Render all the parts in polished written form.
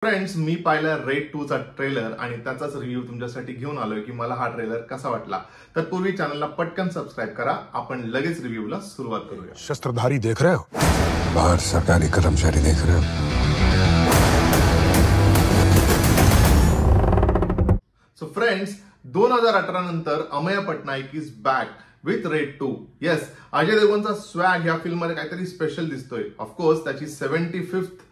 Friends, मी पाहिला red 2 चा trailer आणि त्याचाच रिव्ह्यू तुमच्यासाठी घेऊन आलोय की मला हा ट्रेलर कसा वाटला। तर पूर्वी चॅनलला पटकन सबस्क्राइब करा, आपण लगेच रिव्ह्यूला सुरुवात करूया। शस्त्रधारी देख रहे हो, बाहर सरकारी कर्मचारी देख रहे हो। सो फ्रेंड्स, 2018 नंतर Amey Patnaik is back with Raid 2। Yes, Ajay देवगणचा स्वॅग या फिल्म मध्ये काहीतरी स्पेशल दिसतोय। ऑफकोर्स त्याची 75th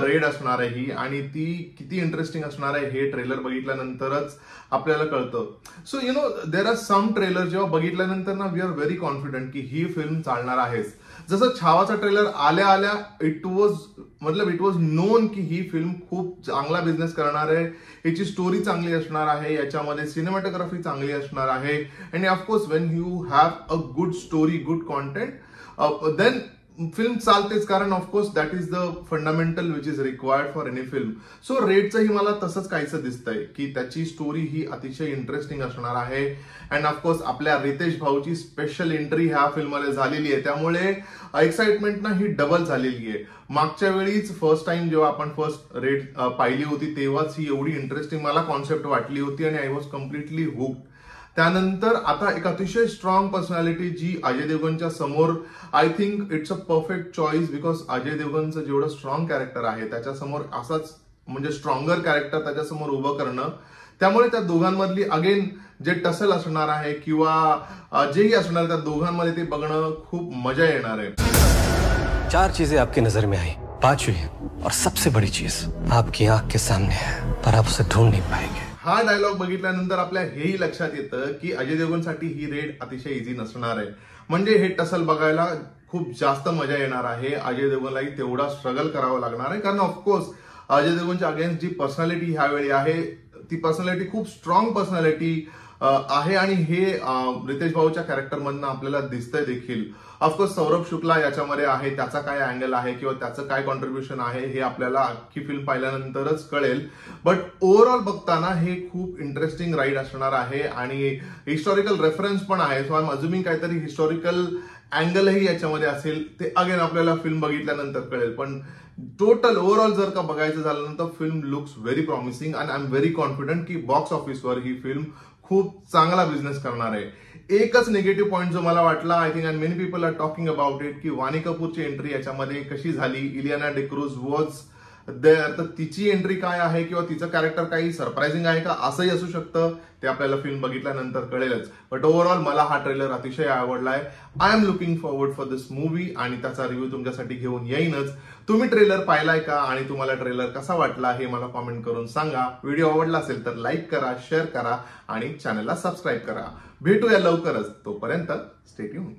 रेड असणार आहे ही, आणि ती किती इंटरेस्टिंग असणार आहे हे ट्रेलर बघितल्यानंतरच आपल्याला कळतं। So you know, there are some trailer जेव्हा बघितल्यानंतर ना वी आर व्हेरी कॉन्फिडंट की ही फिल्म चालणार आहेच। जसं छावाचा ट्रेलर आल्या आल्या इट वॉज नोन की ही फिल्म खूप चांगला बिझनेस करणार आहे, याची स्टोरी चांगली असणार आहे, याच्यामध्ये सिनेमॅटोग्राफी चांगली असणार आहे, आणि of course when you have a good story, good content, then film चालतेच, कारण of course that is the fundamental which is required for any film. So रेडचंही मला तसंच काहीसं दिसतंय की त्याची स्टोरी ही अतिशय इंटरेस्टिंग असणार आहे, अँड ऑफकोर्स आपल्या रितेश भाऊची स्पेशल एंट्री ह्या फिल्ममध्ये झालेली आहे, त्यामुळे एक्साइटमेंट ना ही डबल झालेली आहे। मागच्या वेळीच फर्स्ट टाइम जेव्हा आपण फर्स्ट रेड पाहिली होती तेव्हाच ही एवढी इंटरेस्टिंग मला कॉन्सेप्ट वाटली होती आणि आय वॉज कम्प्लिटली हुक्ड। त्यानंतर आता एक अतिशय स्ट्रॉंग पर्सनॅलिटी जी अजय देवगणच्या समोर, I think it's a perfect choice, because Ajay देवगणचं जेवढं स्ट्रॉंग कॅरेक्टर आहे त्याच्यासमोर असाच म्हणजे स्ट्रॉंगर कॅरेक्टर त्याच्यासमोर उभं करणं, त्यामुळे त्या दोघांमधली अगेन जे टसल असणार आहे किंवा जेही असणार त्या दोघांमध्ये ते बघणं खूप मजा येणार आहे। 4 चीजें आपकी नजर में आई, 5वीं है और सबसे बड़ी चीज आपकी आंख के सामने है, पर आप उसे ढूंढ नहीं पाएंगे। हा डायलॉग बघितल्यानंतर आपल्या हेही लक्षात येतं की अजय देवगणसाठी ही रेड अतिशय इझी नसणार आहे, म्हणजे हे टसल बघायला खूप जास्त मजा येणार आहे। अजय देवगणलाही तेवढा स्ट्रगल करावं लागणार आहे, कारण ऑफकोर्स अजय देवगणच्या अगेन्स्ट जी पर्सनॅलिटी ह्यावेळी आहे ती पर्सनॅलिटी खूप स्ट्रॉंग पर्सनॅलिटी आहे, आणि हे रितेश भाऊच्या कॅरेक्टर मधनं आपल्याला दिसतंय देखील। ऑफकोर्स सौरभ शुक्ला याच्यामध्ये आहे, त्याचा काय अँगल आहे किंवा त्याचं काय कॉन्ट्रीब्युशन आहे हे आपल्याला अख्खी फिल्म पाहिल्यानंतरच कळेल, बट ओव्हरऑल बघताना हे खूप इंटरेस्टिंग राईड असणार आहे, आणि हिस्टॉरिकल रेफरन्स पण आहे। सो आय एम अज्युमिंग काहीतरी हिस्टॉरिकल अँगलही याच्यामध्ये असेल, ते अगेन आपल्याला फिल्म बघितल्यानंतर कळेल, पण टोटल ओव्हरऑल जर का बघायचं झालं तर film looks very promising, and I am very confident की बॉक्स ऑफिसवर ही फिल्म खूप चांगला बिझनेस करणार आहे। एकच निगेटिव्ह पॉईंट जो मला वाटला, I think and many people are talking about it, की वाणी कपूरची एंट्री याच्यामध्ये कशी झाली, इलियाना डिक्रूज वॉज देअर, तर तिची एंट्री काय आहे किंवा तिचं कॅरेक्टर काही सरप्राइझिंग आहे का असंही असू शकतं, ते आपल्याला फिल्म बघितल्यानंतर कळेलच। बट ओव्हरऑल मला हा ट्रेलर अतिशय आवडलाय। I am looking forward for this movie, आणि त्याचा रिव्ह्यू तुमच्यासाठी घेऊन येईनच। तुम्ही ट्रेलर पाहिलाय का आणि तुम्हाला ट्रेलर कसा वाटला हे मला कॉमेंट करून सांगा। व्हिडिओ आवडला असेल तर लाईक करा, शेअर करा आणि चॅनलला सबस्क्राईब करा। भेटूया लवकरच, तोपर्यंत स्टे ट्यून्ड।